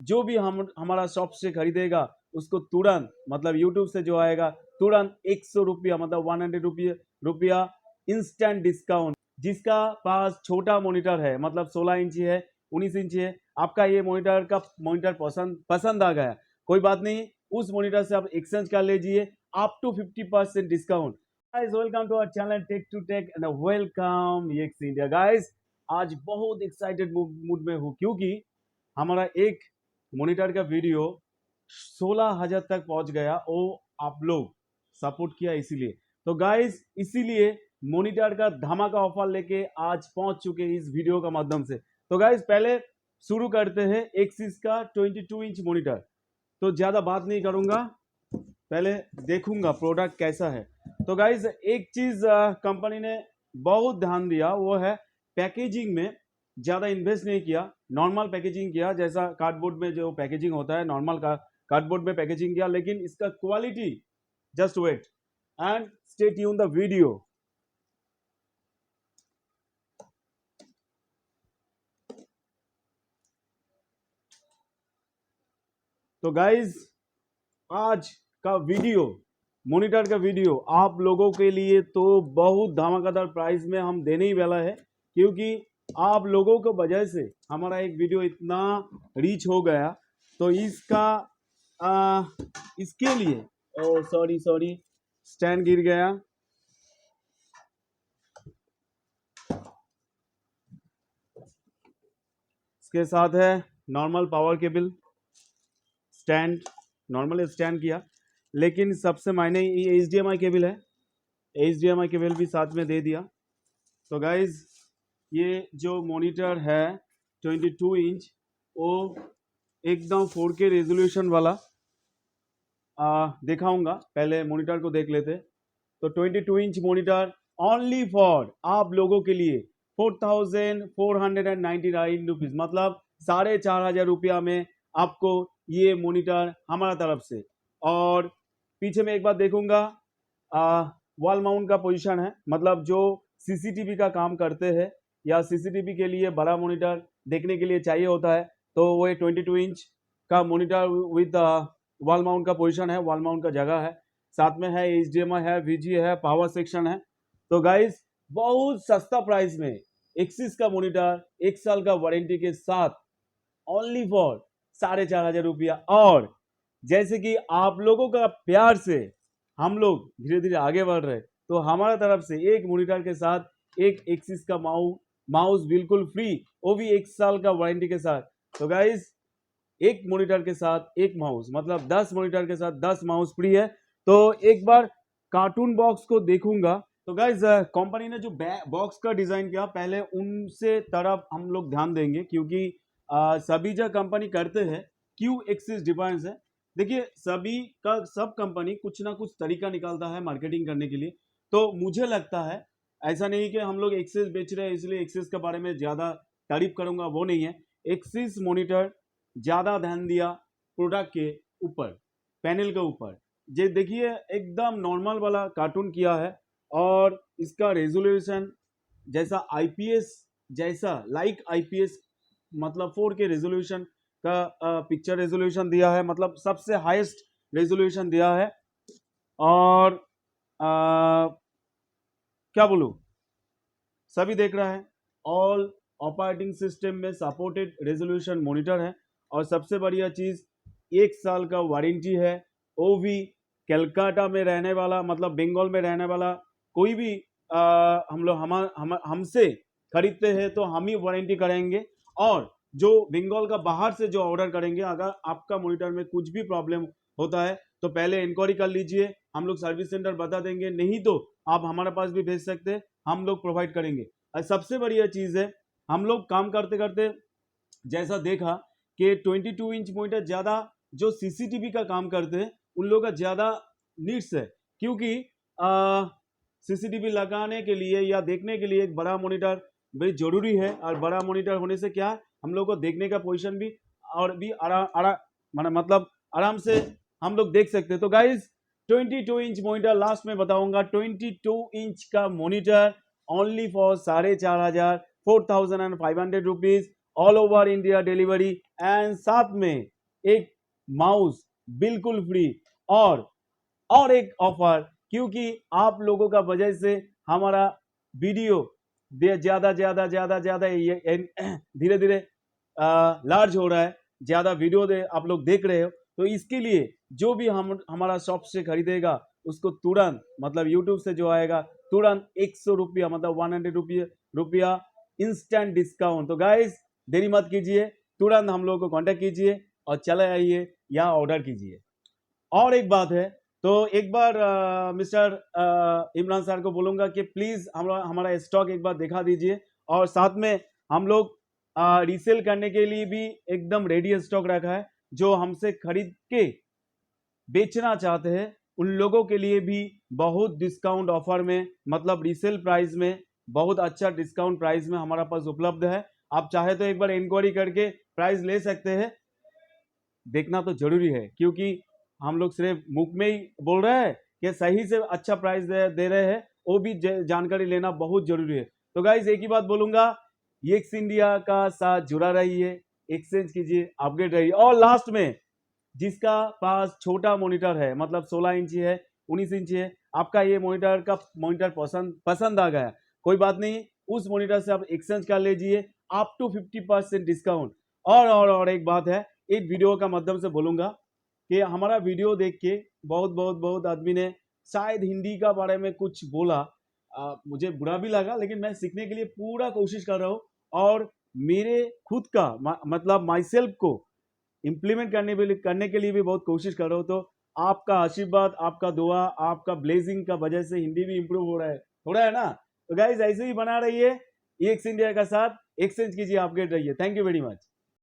जो भी हम हमारा शॉप से खरीदेगा उसको तुरंत मतलब यूट्यूब से जो आएगा तुरंत 100 रुपया मतलब 100 रुपया इंस्टेंट डिस्काउंट। जिसका पास छोटा मॉनिटर है मतलब 16 इंची है 19 इंची है, आपका ये मॉनिटर पसंद आ गया, कोई बात नहीं, उस मॉनिटर से आप एक्सचेंज कर लीजिए up to 50% discount. Guys welcome to our channel tech to tech and welcome येक्स इंडिया। गाइस आज बहुत एक्साइटेड मूड में हूँ क्योंकि हमारा एक मॉनिटर का वीडियो 16,000 तक पहुंच गया, वो आप लोग सपोर्ट किया इसीलिए। तो गाइस इसीलिए मॉनिटर का धमाका ऑफर लेके आज पहुंच चुके हैं इस वीडियो का माध्यम से। तो गाइस पहले शुरू करते हैं एक्सिस का 22 इंच मॉनिटर। तो ज़्यादा बात नहीं करूंगा, पहले देखूंगा प्रोडक्ट कैसा है। तो गाइज एक चीज़ कंपनी ने बहुत ध्यान दिया वो है पैकेजिंग में ज़्यादा इन्वेस्ट नहीं किया, नॉर्मल पैकेजिंग किया, जैसा कार्डबोर्ड में जो पैकेजिंग होता है नॉर्मल का कार्डबोर्ड में पैकेजिंग किया, लेकिन इसका quality just wait and stay tune the video. तो गाइज आज का वीडियो मॉनिटर का वीडियो आप लोगों के लिए तो बहुत धमाकेदार प्राइस में हम देने ही वाला है, क्योंकि आप लोगों को वजह से हमारा एक वीडियो इतना रीच हो गया। तो इसके लिए सॉरी स्टैंड गिर गया। इसके साथ है normal power cable stand, normal stand किया, लेकिन सबसे मायने ये HDMI केबल है, HDMI केबल भी साथ में दे दिया। तो गाइज ये जो मॉनिटर है 22 इंच वो एकदम 4K रेजोल्यूशन वाला दिखाऊंगा, पहले मॉनिटर को देख लेते। तो 22 इंच मॉनिटर ओनली फॉर आप लोगों के लिए 4,499 रुपीज़ मतलब 4,500 रुपया में आपको ये मॉनिटर हमारा तरफ से। और पीछे में एक बार देखूंगा वॉल माउंट का पोजीशन है, मतलब जो CCTV का काम करते हैं या CCTV के लिए बड़ा मॉनिटर देखने के लिए चाहिए होता है, तो वो 22 इंच का मॉनिटर विद वॉल माउंट का पोजीशन है, वॉल माउंट का जगह है, साथ में है HDMI है, VGA है, पावर सेक्शन है। तो गाइस बहुत सस्ता प्राइस में एक्सिस का मॉनिटर 1 साल का वारंटी के साथ ओनली फॉर 4,500 रुपया। और जैसे कि आप लोगों का प्यार से हम लोग धीरे धीरे आगे बढ़ रहे, तो हमारा तरफ से एक मॉनिटर के साथ एक एक्सिस का माउस बिल्कुल फ्री, वो भी 1 साल का वारंटी के साथ। तो गाइस एक मॉनिटर के साथ एक माउस मतलब 10 मॉनिटर के साथ 10 माउस फ्री है। तो एक बार कार्टून बॉक्स को देखूंगा। तो गाइज कंपनी ने जो बॉक्स का डिजाइन किया पहले उनसे तरफ हम लोग ध्यान देंगे, क्योंकि सभी जो कंपनी करते हैं क्यू एक्सिस डिवाइस है। देखिए सब कंपनी कुछ ना कुछ तरीका निकालता है मार्केटिंग करने के लिए। तो मुझे लगता है ऐसा नहीं कि हम लोग एक्सिस बेच रहे हैं इसलिए एक्सिस के बारे में ज़्यादा तारीफ करूंगा, वो नहीं है। एक्सिस मॉनिटर ज़्यादा ध्यान दिया प्रोडक्ट के ऊपर, पैनल के ऊपर। ये देखिए एकदम नॉर्मल वाला कार्टून किया है और इसका रेजोल्यूशन जैसा IPS जैसा लाइक IPS मतलब 4K रेजोल्यूशन का पिक्चर रेजोल्यूशन दिया है, मतलब सबसे हाईएस्ट रेजोल्यूशन दिया है। और क्या बोलूँ, सभी देख रहा है, ऑल ऑपरेटिंग सिस्टम में सपोर्टेड रेजोल्यूशन मॉनिटर है। और सबसे बढ़िया चीज़ 1 साल का वारंटी है, वो भी कलकत्ता में रहने वाला मतलब बंगाल में रहने वाला कोई भी हम लोग हमसे खरीदते हैं तो हम ही वारंटी करेंगे। और जो बंगाल का बाहर से जो ऑर्डर करेंगे, अगर आपका मॉनिटर में कुछ भी प्रॉब्लम होता है तो पहले इंक्वायरी कर लीजिए, हम लोग सर्विस सेंटर बता देंगे, नहीं तो आप हमारे पास भी भेज सकते हैं, हम लोग प्रोवाइड करेंगे। और सबसे बढ़िया चीज़ है हम लोग काम करते करते जैसा देखा कि 22 इंच मॉनिटर ज़्यादा जो CCTV का काम करते हैं उन लोगों का ज़्यादा नीड्स है, क्योंकि CCTV लगाने के लिए या देखने के लिए एक बड़ा मॉनिटर भाई ज़रूरी है। और बड़ा मॉनिटर होने से क्या हम लोग को देखने का पोजीशन भी और भी मतलब आराम से हम लोग देख सकते हैं। तो गाइज 22 इंच मॉनिटर लास्ट में बताऊंगा, 22 इंच का monitor only for 4,500 4,500 rupees all over India delivery. And साथ में एक माउस बिल्कुल फ्री, और एक ऑफर, क्योंकि आप लोगों का वजह से हमारा वीडियो ज्यादा ज्यादा ज्यादा ज्यादा धीरे धीरे लार्ज हो रहा है, ज्यादा वीडियो आप लोग देख रहे हो, तो इसके लिए जो भी हमारा शॉप से खरीदेगा उसको तुरंत, मतलब यूट्यूब से जो आएगा तुरंत 100 रुपया, मतलब 100 रुपया इंस्टेंट डिस्काउंट। तो गाइस देरी मत कीजिए, तुरंत हम लोग को कांटेक्ट कीजिए और चले आइए या ऑर्डर कीजिए। और एक बात है, तो एक बार मिस्टर इमरान सर को बोलूंगा कि प्लीज हमारा स्टॉक एक बार दिखा दीजिए, और साथ में हम लोग रीसेल करने के लिए भी एकदम रेडी स्टॉक रखा है। जो हमसे खरीद के बेचना चाहते हैं उन लोगों के लिए भी बहुत डिस्काउंट ऑफर में, मतलब रीसेल प्राइस में बहुत अच्छा डिस्काउंट प्राइस में हमारा पास उपलब्ध है। आप चाहे तो एक बार इंक्वायरी करके प्राइस ले सकते हैं। देखना तो जरूरी है, क्योंकि हम लोग सिर्फ मुख में ही बोल रहे हैं कि सही से अच्छा प्राइस दे रहे हैं, वो भी जानकारी लेना बहुत जरूरी है। तो गाइज एक ही बात बोलूंगा, एक्स इंडिया का साथ जुड़ा रहिए, एक्सचेंज कीजिए, अपग्रेड रहिए। और लास्ट में जिसका पास छोटा मॉनिटर है, मतलब 16 इंची है, 19 इंची है, आपका ये मॉनिटर पसंद आ गया, कोई बात नहीं, उस मॉनिटर से आप एक्सचेंज कर लीजिए अप टू 50% डिस्काउंट। और एक बात है, एक वीडियो का माध्यम से बोलूंगा कि हमारा वीडियो देख के बहुत आदमी ने शायद हिंदी का बारे में कुछ बोला, मुझे बुरा भी लगा, लेकिन मैं सीखने के लिए पूरा कोशिश कर रहा हूँ, और मेरे खुद का मतलब माई सेल्फ को इम्प्लीमेंट करने के लिए भी बहुत कोशिश कर रहा हूँ। तो आपका आशीर्वाद, आपका दुआ, आपका ब्लेसिंग का वजह से हिंदी भी इम्प्रूव हो रहा है ना। तो गाइज ऐसे ही बना रहिए, एक्स इंडिया का साथ एक्सचेंज कीजिए, अपग्रेड रहिए। Thank you very much.